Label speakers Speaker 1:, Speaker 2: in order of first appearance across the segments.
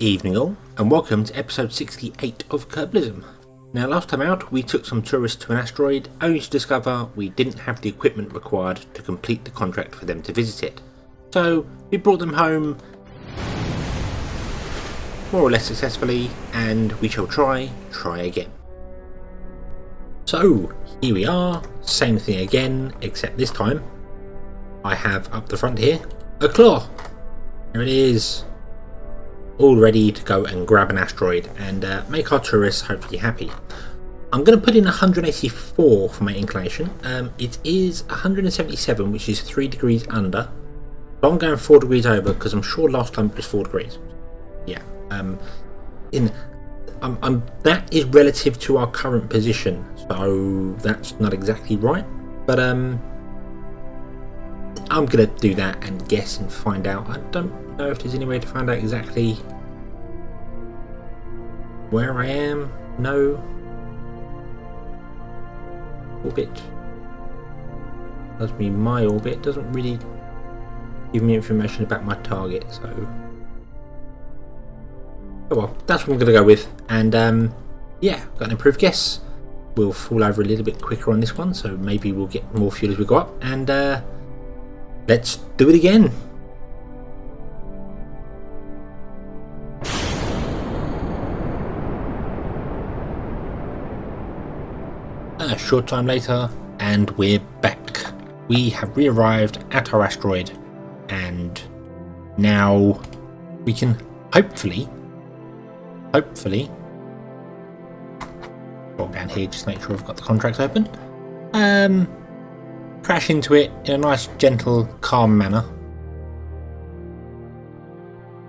Speaker 1: Evening all, and welcome to episode 68 of Kerbalism. Now last time out we took some tourists to an asteroid, only to discover we didn't have the equipment required to complete the contract for them to visit it. So we brought them home more or less successfully, and we shall try again. So here we are, same thing again, except this time I have up the front here a claw. There it is, all ready to go and grab an asteroid and make our tourists hopefully happy. I'm going to put in 184 for my inclination. It is 177, which is 3 degrees under. So I'm going 4 degrees over because I'm sure last time it was 4 degrees. Yeah. That is relative to our current position, so that's not exactly right. But I'm going to do that and guess and find out. I don't know if there's any way to find out exactly where I am. No. Orbit. Does me my orbit. Doesn't really give me information about my target, so oh well, that's what I'm going to go with. And yeah, got an improved guess. We'll fall over a little bit quicker on this one, so maybe we'll get more fuel as we go up. And let's do it again. A short time later, and we're back. We have re-arrived at our asteroid, and now we can hopefully go down here, just make sure I've got the contracts open. Crash into it in a nice, gentle, calm manner.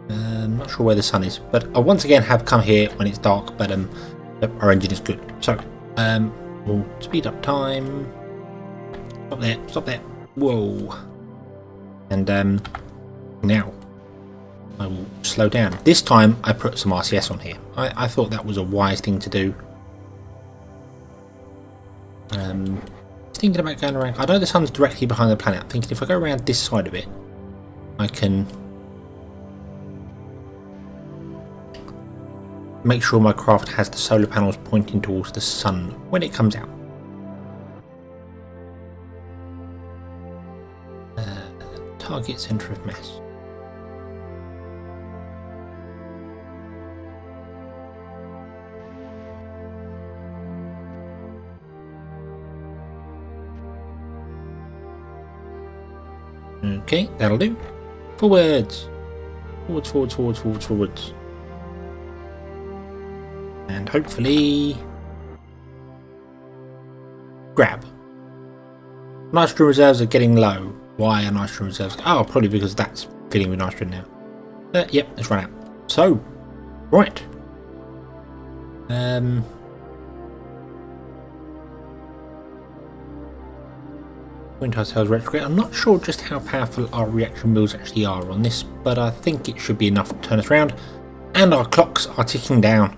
Speaker 1: I'm not sure where the sun is, but I once again have come here when it's dark, but our engine is good. So we'll speed up time. Stop there. Whoa. And now I will slow down. This time I put some RCS on here. I thought that was a wise thing to do. Thinking about going around. I know the sun's directly behind the planet. I'm thinking if I go around this side of it, I can make sure my craft has the solar panels pointing towards the sun when it comes out. Target center of mass. Okay, that'll do. Forwards. Forwards. And hopefully grab. Nitrogen reserves are getting low. Why are nitrogen reserves? Oh, probably because that's filling with nitrogen now. Yep, let's run out. So, right. Point ourselves retrograde. I'm not sure just how powerful our reaction wheels actually are on this, but I think it should be enough to turn us around. And our clocks are ticking down.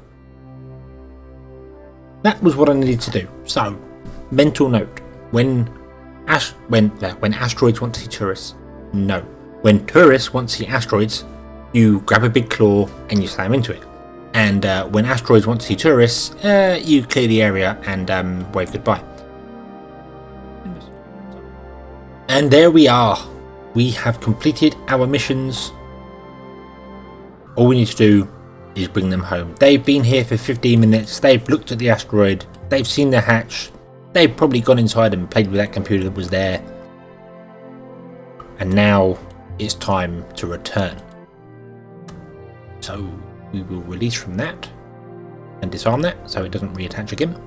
Speaker 1: That was what I needed to do. So, mental note: when asteroids want to see tourists, no. When tourists want to see asteroids, you grab a big claw and you slam into it. And when asteroids want to see tourists, you clear the area and wave goodbye. And there we are. We have completed our missions. All we need to do is bring them home. They've been here for 15 minutes. They've looked at the asteroid. They've seen the hatch. They've probably gone inside and played with that computer that was there. And now it's time to return. So we will release from that and disarm that so it doesn't reattach again.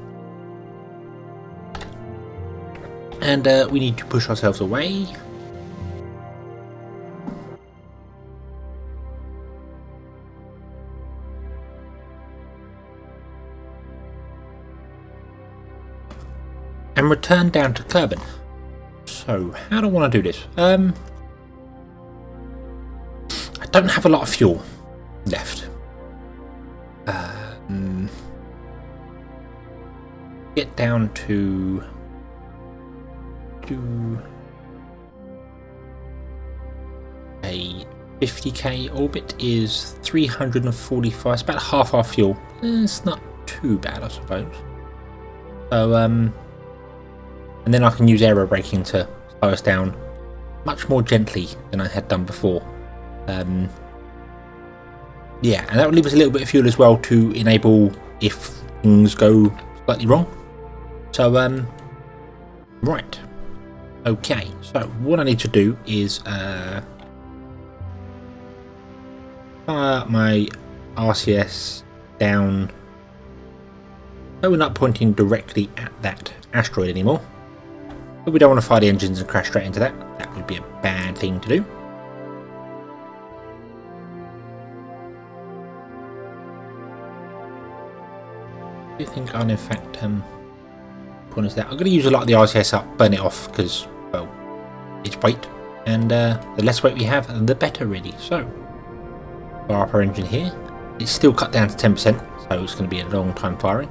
Speaker 1: And we need to push ourselves away. And return down to Kerbal. So, how do I want to do this? I don't have a lot of fuel left. Get down to a 50k orbit is 345. It's about half our fuel. It's not too bad, I suppose. So, and then I can use aero braking to slow us down much more gently than I had done before. Yeah, and that would leave us a little bit of fuel as well to enable if things go slightly wrong. So, right. Okay, so what I need to do is fire my RCS down so we're not pointing directly at that asteroid anymore. But we don't want to fire the engines and crash straight into that. That would be a bad thing to do. I think I'll in fact point us that. I'm going to use a lot of the RCS up, burn it off because, well, it's weight, and the less weight we have, the better, really. So, fire up our engine here. It's still cut down to 10%, so it's going to be a long time firing.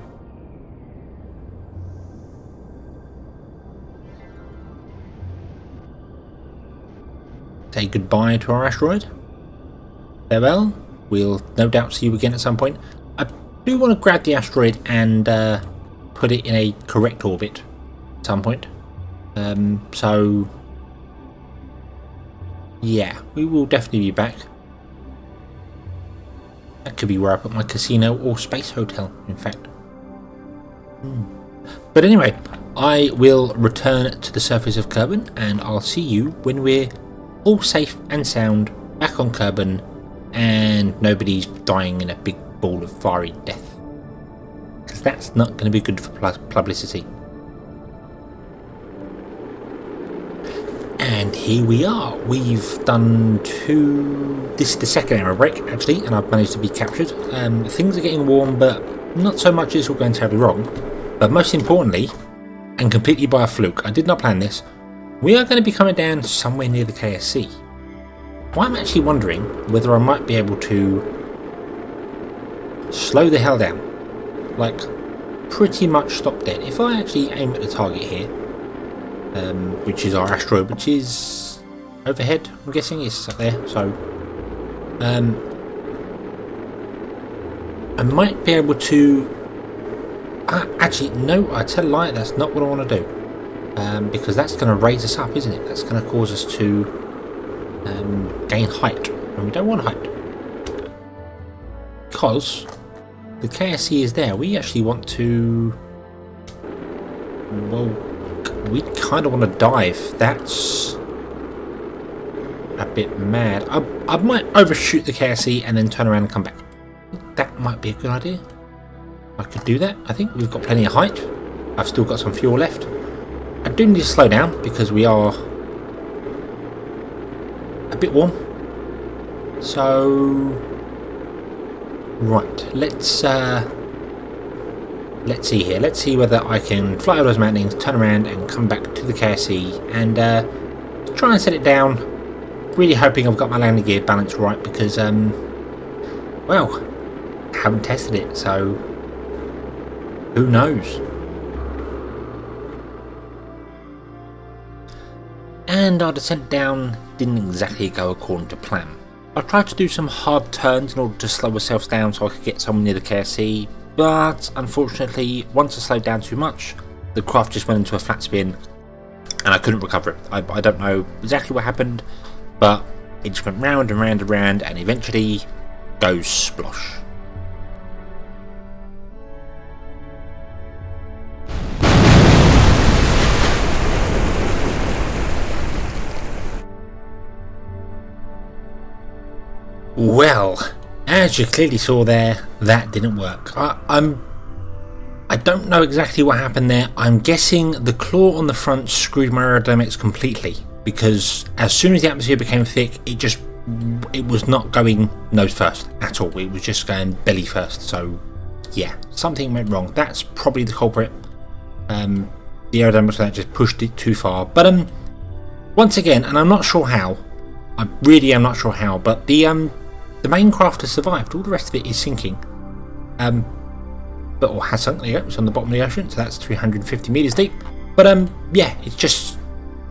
Speaker 1: Say goodbye to our asteroid. Farewell. We'll no doubt see you again at some point. I do want to grab the asteroid and put it in a correct orbit at some point. So yeah, we will definitely be back. That could be where I put my casino or space hotel, in fact. But anyway, I will return to the surface of Kerbal, and I'll see you when we're all safe and sound back on Kerbal and nobody's dying in a big ball of fiery death. Because that's not going to be good for publicity. And here we are. We've done this is the second aero break actually, and I've managed to be captured. Things are getting warm, but not so much is all going terribly wrong. But most importantly, and completely by a fluke, I did not plan this, we are going to be coming down somewhere near the KSC. Well, I'm actually wondering whether I might be able to slow the hell down. Like, pretty much stop dead. If I actually aim at the target here, which is our asteroid, which is overhead, I'm guessing, it's up there, so I might be able to actually, no, I tell a lie, that's not what I want to do, because that's going to raise us up, isn't it? That's going to cause us to gain height, and we don't want height, because the KSC is there. We actually want to, well, we kind of want to dive. That's a bit mad. I might overshoot the KSC and then turn around and come back. That might be a good idea. I could do that. I think we've got plenty of height. I've still got some fuel left. I do need to slow down because we are a bit warm. So, right, let's see here. Let's see whether I can fly over those mountains, turn around and come back to the KSC and try and set it down. Really hoping I've got my landing gear balanced right because, well, I haven't tested it, so who knows. And our descent down didn't exactly go according to plan. I tried to do some hard turns in order to slow ourselves down so I could get somewhere near the KSC, but unfortunately, once I slowed down too much, the craft just went into a flat spin and I couldn't recover it. I don't know exactly what happened, but it just went round and round and round and eventually goes splosh. Well, as you clearly saw there, that didn't work. I don't know exactly what happened there. I'm guessing the claw on the front screwed my aerodynamics completely, because as soon as the atmosphere became thick, it was not going nose first at all. It was just going belly first. So yeah, something went wrong. That's probably the culprit. The aerodynamics of that just pushed it too far. But once again, and I'm not sure how, I really am not sure how, but the main craft has survived. All the rest of it is sinking. But or has sunk. There you go. It's on the bottom of the ocean, so that's 350 meters deep. But yeah, it's just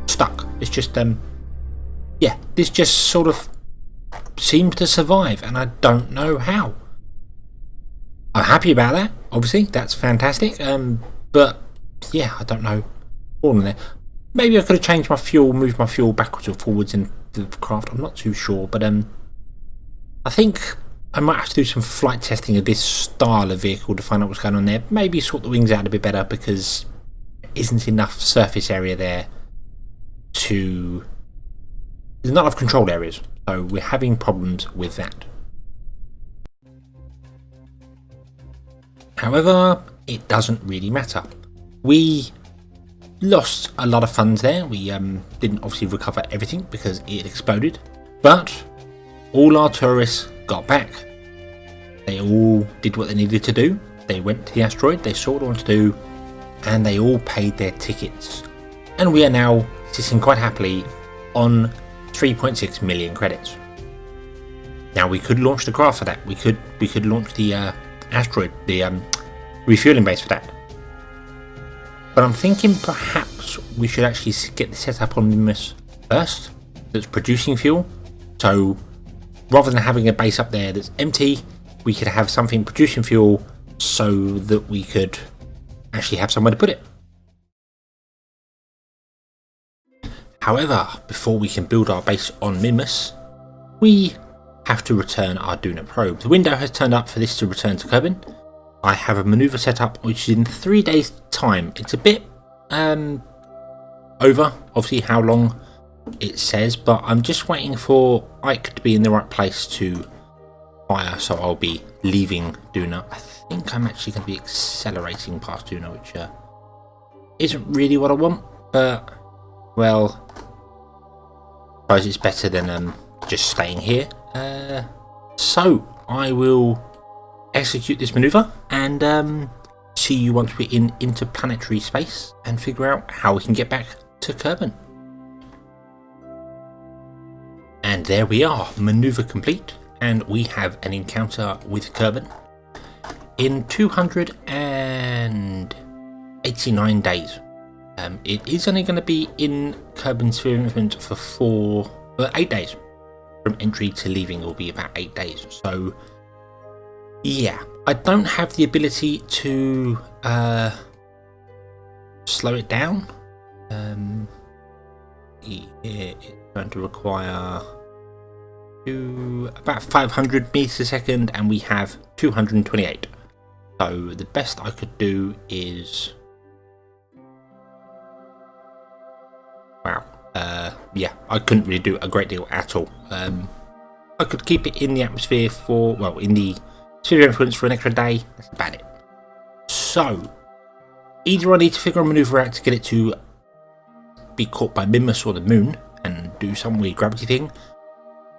Speaker 1: stuck. It's just yeah, this just sort of seems to survive, and I don't know how. I'm happy about that, obviously, that's fantastic, but yeah, I don't know. All in there. Maybe I could have changed my fuel, moved my fuel backwards or forwards in the craft, I'm not too sure, but I think I might have to do some flight testing of this style of vehicle to find out what's going on there. Maybe sort the wings out a bit better, because there isn't enough surface area there to... There's not enough control areas, so we're having problems with that. However, it doesn't really matter. We lost a lot of funds there. We didn't obviously recover everything because it exploded, but all our tourists got back. They all did what they needed to do. They went to the asteroid, they saw what they wanted to do, and they all paid their tickets. And we are now sitting quite happily on 3.6 million credits. Now we could launch the craft for that. We could launch the asteroid, the refueling base for that. But I'm thinking perhaps we should actually get this set up on Minmus first, that's producing fuel. So rather than having a base up there that's empty, we could have something producing fuel so that we could actually have somewhere to put it. However, before we can build our base on Minmus, we have to return our Duna probe. The window has turned up for this to return to Kerbin. I have a maneuver set up which is in 3 days time. It's a bit over obviously how long it says, but I'm just waiting for Ike to be in the right place to fire, so I'll be leaving Duna. I think I'm actually going to be accelerating past Duna, which isn't really what I want, but well, I suppose it's better than just staying here. So I will execute this maneuver and see you once we're in interplanetary space and figure out how we can get back to Kerbin. And there we are, maneuver complete, and we have an encounter with Kerbin in 289 days. It is only going to be in Kerbin's sphere of influence for 8 days. From entry to leaving will be about 8 days. So yeah, I don't have the ability to slow it down. It's going to require about 500 meters a second, and we have 228. So the best I could do is, wow, yeah, I couldn't really do a great deal at all. I could keep it in the atmosphere for, well, in the sphere of influence for an extra day. That's about it. So either I need to figure a maneuver out to get it to be caught by Minmus or the moon and do some weird gravity thing,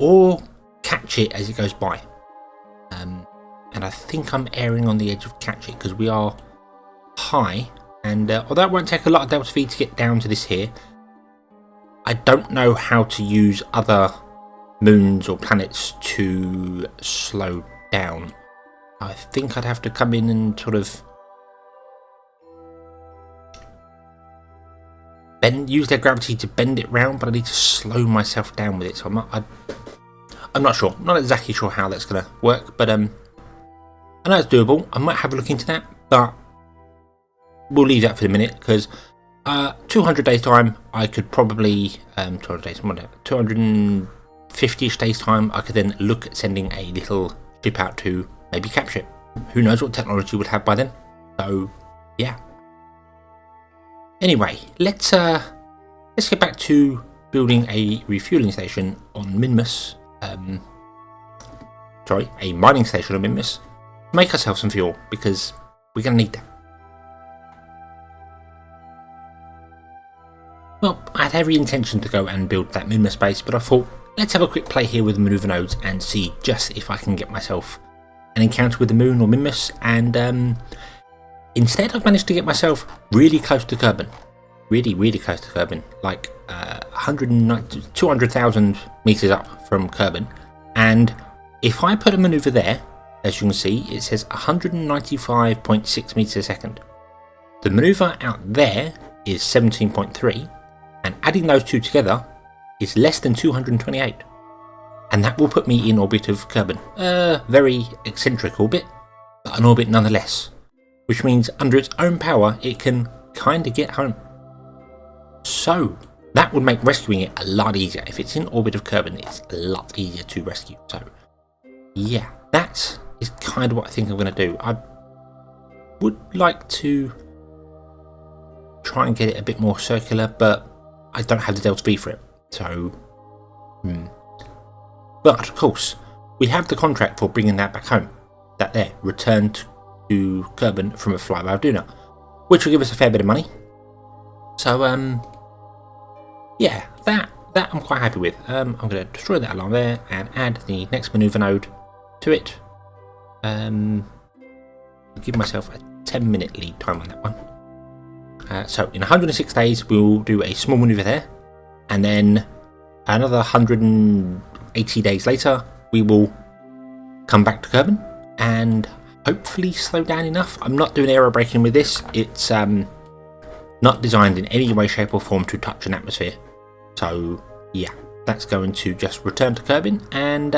Speaker 1: or catch it as it goes by. And I think I'm erring on the edge of catch it because we are high, and although it won't take a lot of delta V to get down to this here, I don't know how to use other moons or planets to slow down. I think I'd have to come in and sort of use their gravity to bend it round, but I need to slow myself down with it. So I'm not sure. I'm not exactly sure how that's going to work, but I know it's doable. I might have a look into that, but we'll leave that for the minute because 200 days time, I could probably 200 days, 250-ish days time, I could then look at sending a little ship out to maybe capture it. Who knows what technology we'll have by then? So yeah. Anyway, let's get back to building a refueling station on Minmus. Sorry, a mining station on Minmus. Make ourselves some fuel because we're going to need that. Well, I had every intention to go and build that Minmus base, but I thought let's have a quick play here with the maneuver nodes and see just if I can get myself an encounter with the moon or Minmus, and instead I've managed to get myself really close to Kerbin. Really close to Kerbin, like 200,000 meters up from Kerbin, and if I put a maneuver there, as you can see, it says 195.6 meters a second. The maneuver out there is 17.3, and adding those two together is less than 228. and that will put me in orbit of Kerbal. Very eccentric orbit, but an orbit nonetheless, which means under its own power it can kind of get home. So that would make rescuing it a lot easier. If it's in orbit of Kerbal, it's a lot easier to rescue. So yeah, that is kind of what I think I'm going to do. I would like to try and get it a bit more circular, but I don't have the Delta V for it. So, But of course, we have the contract for bringing that back home. That there, returned to Kerbal from a flyby of Duna, which will give us a fair bit of money. So, yeah, that I'm quite happy with. I'm going to destroy that alarm there and add the next maneuver node to it. I'll give myself a 10-minute lead time on that one. So in 106 days we'll do a small maneuver there, and then another 180 days later we will come back to Kerbal and hopefully slow down enough. I'm not doing aero braking with this. It's not designed in any way, shape or form to touch an atmosphere. So yeah, that's going to just return to Kerbal, and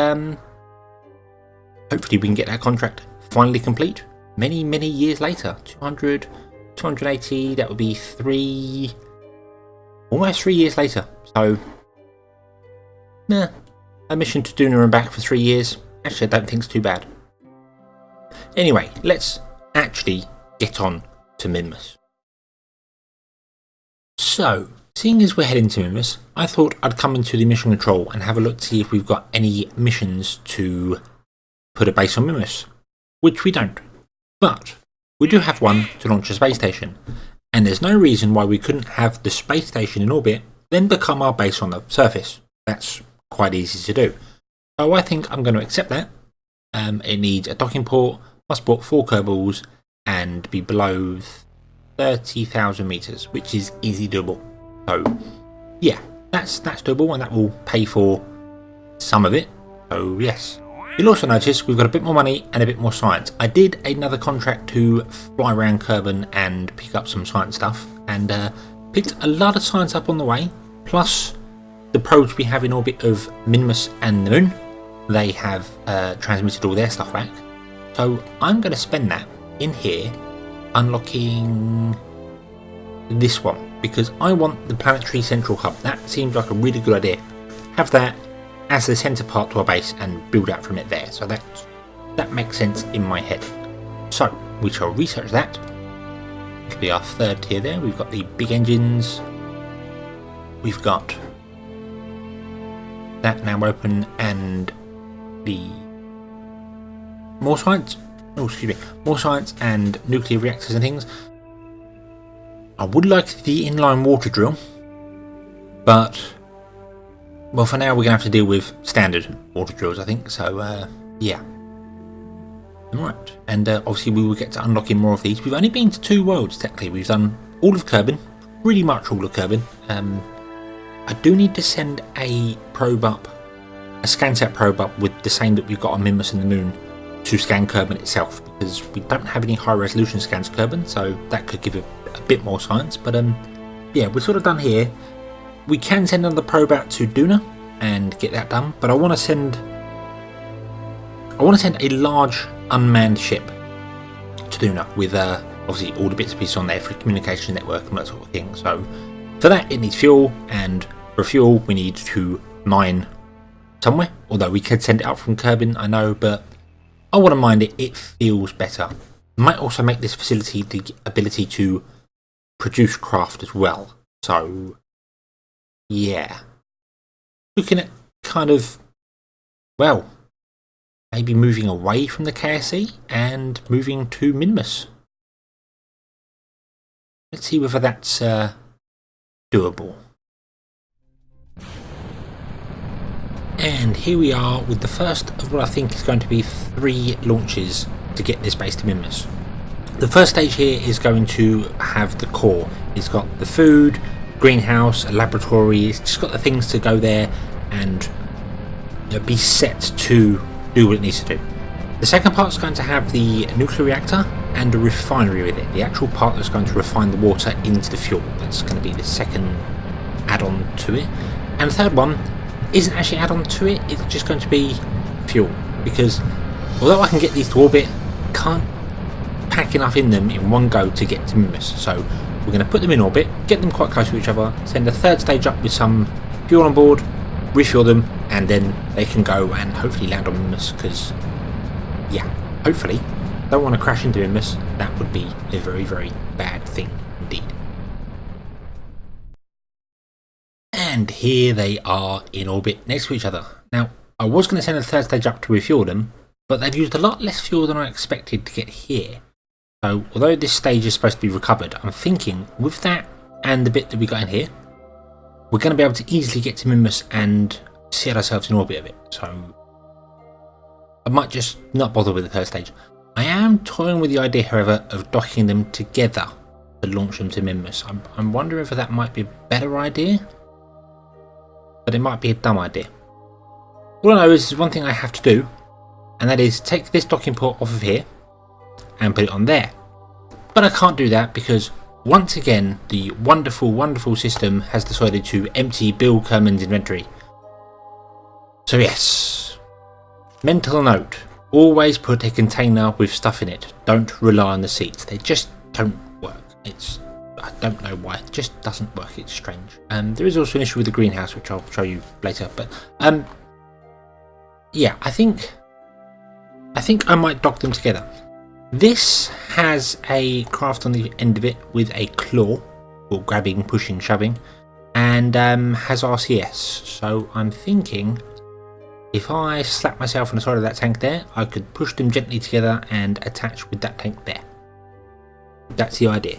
Speaker 1: hopefully we can get that contract finally complete many years later. 200, 280, that would be almost 3 years later. So a mission to Duna and back for 3 years, actually I don't think it's too bad. Anyway, let's actually get on to Minmus. So, seeing as we're heading to Minmus, I thought I'd come into the mission control and have a look to see if we've got any missions to put a base on Minmus, which we don't. But we do have one to launch a space station, and there's no reason why we couldn't have the space station in orbit then become our base on the surface. That's quite easy to do. So I think I'm going to accept that. It needs a docking port, must port 4 Kerbals, and be below 30,000 meters, which is easy doable. So yeah, that's doable, and that will pay for some of it. So yes. You'll also notice we've got a bit more money and a bit more science. I did another contract to fly around Kerbal and pick up some science stuff, and picked a lot of science up on the way, plus the probes we have in orbit of Minmus and the Moon. They have transmitted all their stuff back. So I'm going to spend that in here unlocking this one, because I want the planetary central hub. That seems like a really good idea. Have that as the centre part to our base and build out from it there. So that makes sense in my head. So we shall research that. It'll be our third tier there. We've got the big engines. We've got that now open, and the more science. Oh, excuse me. More science and nuclear reactors and things. I would like the inline water drill, but well, for now we're going to have to deal with standard water drills, I think. So yeah. Right, and obviously we will get to unlocking more of these. We've only been to 2 worlds technically. We've done all of Kerbal, pretty much all of Kerbal. I do need to send a probe up, a ScanSat probe up with the same that we've got on Minmus and the Moon, to scan Kerbal itself, because we don't have any high resolution scans of Kerbal, so that could give a bit more science. But yeah, we're sort of done here. We can send another probe out to Duna and get that done, but I want to send a large unmanned ship to Duna with obviously all the bits and pieces on there for communication network and that sort of thing. So for that it needs fuel, and for fuel we need to mine somewhere, although we could send it out from Kerbal, I know, but I want to mine it. It feels better. Might also make this facility the ability to produce craft as well. So yeah, looking at kind of, well, maybe moving away from the KSE and moving to Minmus. Let's see whether that's doable. And here we are with the first of what I think is going to be 3 launches to get this base to Minmus. The first stage here is going to have the core. It's got the food, greenhouse, a laboratory. It's just got the things to go there and be set to do what it needs to do. The second part is going to have the nuclear reactor and a refinery with it. The actual part that's going to refine the water into the fuel. That's going to be the second add-on to it. And the third one, isn't actually add on to it, it's just going to be fuel, because although I can get these to orbit, I can't pack enough in them in one go to get to Minmus. So we're going to put them in orbit, get them quite close to each other, send a third stage up with some fuel on board, refuel them, and then they can go and hopefully land on Minmus, because yeah, hopefully, don't want to crash into Minmus. That would be a very, very bad thing indeed. And here they are in orbit next to each other. Now, I was going to send a third stage up to refuel them, but they've used a lot less fuel than I expected to get here. So, although this stage is supposed to be recovered, I'm thinking with that and the bit that we got in here, we're going to be able to easily get to Minmus and set ourselves in orbit of it. So, I might just not bother with the third stage. I am toying with the idea, however, of docking them together to launch them to Minmus. I'm wondering if that might be a better idea, but it might be a dumb idea. All I know is there's one thing I have to do, and that is take this docking port off of here and put it on there. But I can't do that because once again the wonderful, wonderful system has decided to empty Bill Kerman's inventory. So yes, mental note, always put a container with stuff in it. Don't rely on the seats, they just don't work. I don't know why, it just doesn't work, it's strange. There is also an issue with the greenhouse, which I'll show you later, but yeah, I think I might dock them together. This has a craft on the end of it with a claw, or grabbing, pushing, shoving, and has RCS. So I'm thinking if I slap myself on the side of that tank there, I could push them gently together and attach with that tank there. That's the idea.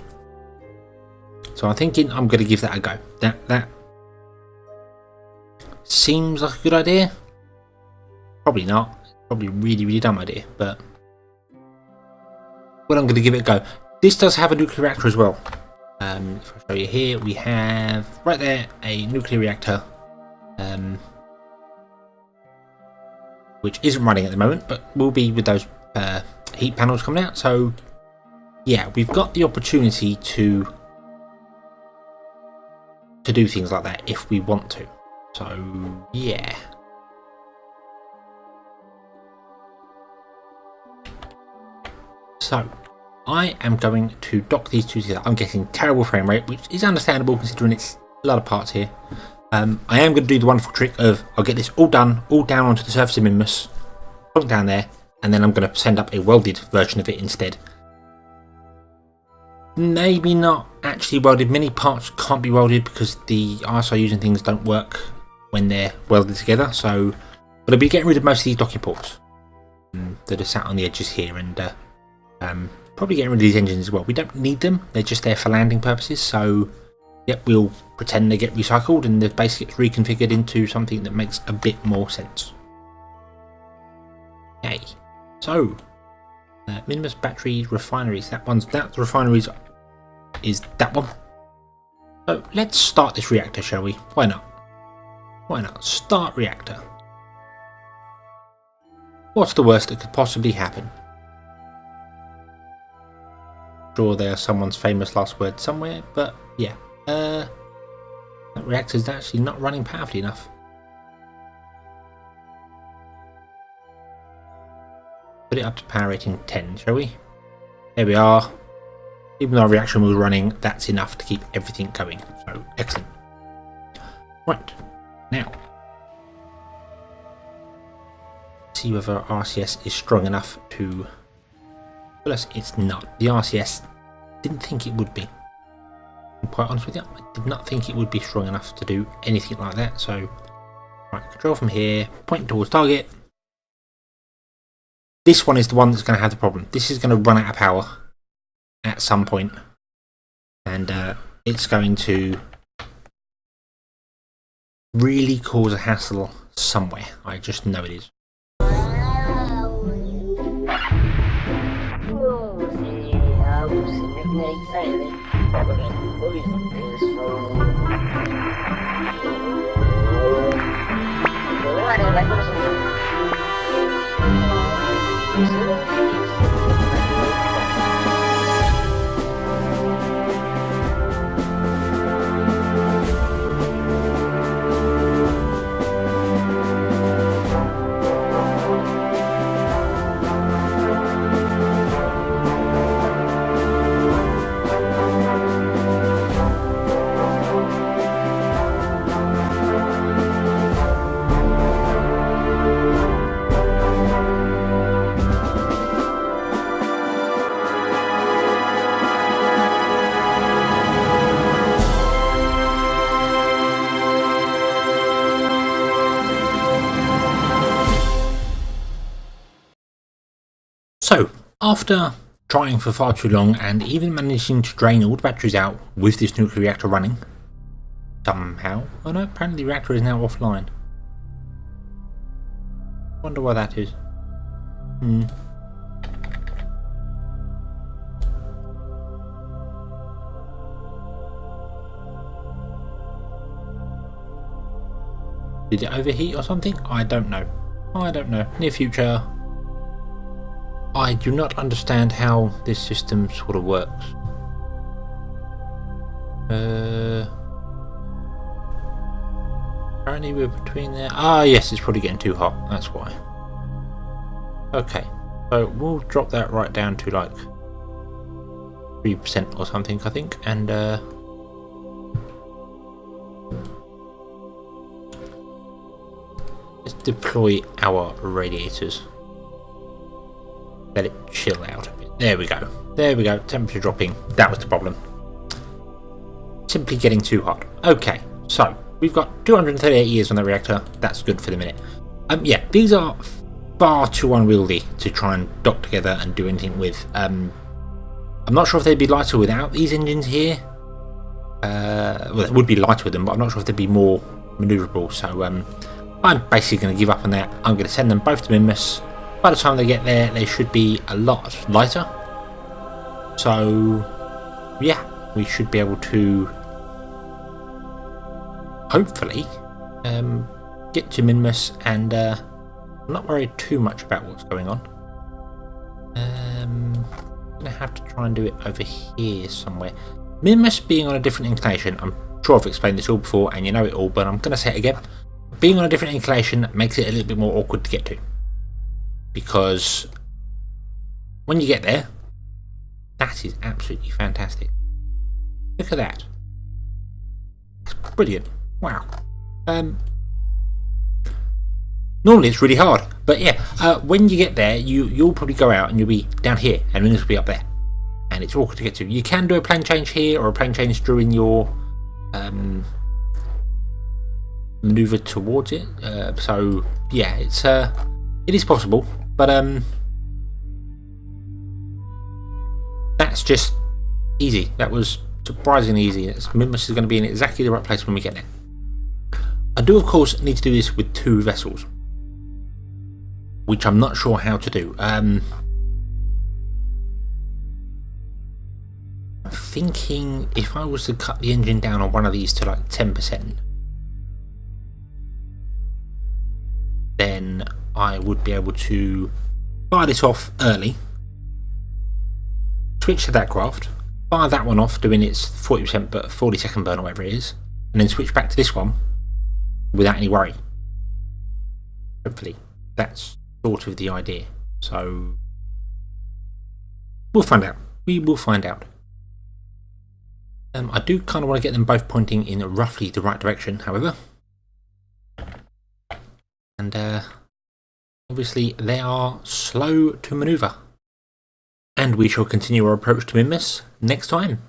Speaker 1: So I'm thinking I'm going to give that a go. That seems like a good idea. Probably not. Probably a really, really dumb idea, but well, I'm going to give it a go. This does have a nuclear reactor as well. If I show you here, we have right there a nuclear reactor, which isn't running at the moment, but will be with those heat panels coming out. So yeah, we've got the opportunity to do things like that if we want to. So yeah. So I am going to dock these two together. I'm getting terrible frame rate, which is understandable considering it's a lot of parts here. I am going to do the wonderful trick of I'll get this all done, all down onto the surface of Minmus, plonk down there, and then I'm going to send up a welded version of it instead. Maybe not actually welded. Many parts can't be welded because the RSIUs and things don't work when they're welded together. So, but I'll be getting rid of most of these docking ports that are sat on the edges here, and probably getting rid of these engines as well. We don't need them, they're just there for landing purposes, so yep, we'll pretend they get recycled and the base gets reconfigured into something that makes a bit more sense. Okay, so Minmus battery refineries, that refineries is that one. So let's start this reactor, shall we? Why not? Why not? Start reactor. What's the worst that could possibly happen? Sure, there's someone's famous last word somewhere, but yeah, that reactor's actually not running powerfully enough. Put it up to power rating 10, shall we? There we are. Even though our reaction was running, that's enough to keep everything going. So excellent. Right, now see whether RCS is strong enough to. Well, it's not. The RCS didn't think it would be. I'm quite honest with you, I did not think it would be strong enough to do anything like that. So, right, control from here, point towards target. This one is the one that's going to have the problem. This is going to run out of power at some point, and it's going to really cause a hassle somewhere. I just know it is. So, after trying for far too long and even managing to drain all the batteries out with this nuclear reactor running, somehow, oh no, apparently the reactor is now offline. Wonder why that is. Did it overheat or something? I don't know. Near future. I do not understand how this system sort of works. Apparently we're between there. Ah, yes, it's probably getting too hot. That's why. Okay, so we'll drop that right down to like 3% or something, I think, and let's deploy our radiators. Let it chill out a bit. There we go. Temperature dropping. That was the problem. Simply getting too hot. Okay, so we've got 238 years on the reactor. That's good for the minute. Yeah, these are far too unwieldy to try and dock together and do anything with. I'm not sure if they'd be lighter without these engines here. Well, it would be lighter with them, but I'm not sure if they'd be more manoeuvrable. So I'm basically going to give up on that. I'm going to send them both to Minmus. By the time they get there, they should be a lot lighter. So, yeah, we should be able to hopefully get to Minmus and not worry too much about what's going on. I'm going to have to try and do it over here somewhere. Minmus being on a different inclination, I'm sure I've explained this all before and you know it all, but I'm going to say it again. Being on a different inclination makes it a little bit more awkward to get to. Because when you get there, that is absolutely fantastic. Look at that. It's brilliant. Wow. Normally it's really hard, but yeah, when you get there, you'll probably go out and you'll be down here, and then this will be up there, and it's awkward to get to. You can do a plane change here or a plane change during your maneuver towards it. So yeah, it is possible. But that's just easy. That was surprisingly easy. Minmus is going to be in exactly the right place when we get there. I do, of course, need to do this with 2 vessels, which I'm not sure how to do. I'm thinking if I was to cut the engine down on one of these to like 10%, then I would be able to fire this off early, switch to that craft, fire that one off doing its 40% but 40-second burn or whatever it is, and then switch back to this one without any worry. Hopefully that's sort of the idea. So we'll find out. We will find out. I do kind of want to get them both pointing in roughly the right direction, however. And obviously they are slow to manoeuvre. And we shall continue our approach to Minmus next time.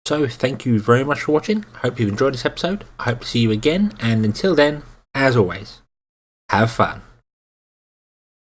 Speaker 1: So thank you very much for watching. I hope you've enjoyed this episode. I hope to see you again. And until then, as always, have fun.